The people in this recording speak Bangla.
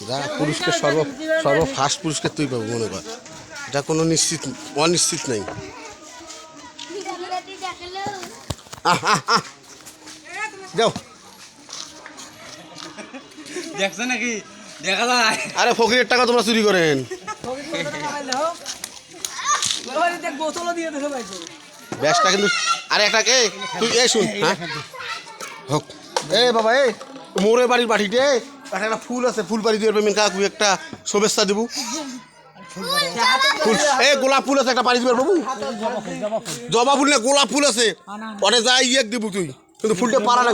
যা পুরস্কার সর্ব ফার্স্ট পুরস্কার তুই পাবো মনে কর, এটা কোনো অনিশ্চিত নেই। যাও দেখছো নাকি দেখা যায়? আরে ফকিরের টাকা তোমরা চুরি করেন। ব্যাসটা কিন্তু আরে একটা কে তুই এই শুন, হ্যাঁ হোক এ বাবা এ মোরে বাড়ির বাড়িতে একটা ফুল আছে, ফুল বাড়ি দিয়ে পেমেন্ট কাকু একটা শুভেচ্ছা দেবো। ফুল এ গোলাপ ফুল আছে একটা বাড়ি দিবে বাবু, জবা ফুল না গোলাপ ফুল আছে, ওটা যাই ইয়ে দেবো তুই, কিন্তু ফুলটা পারা না।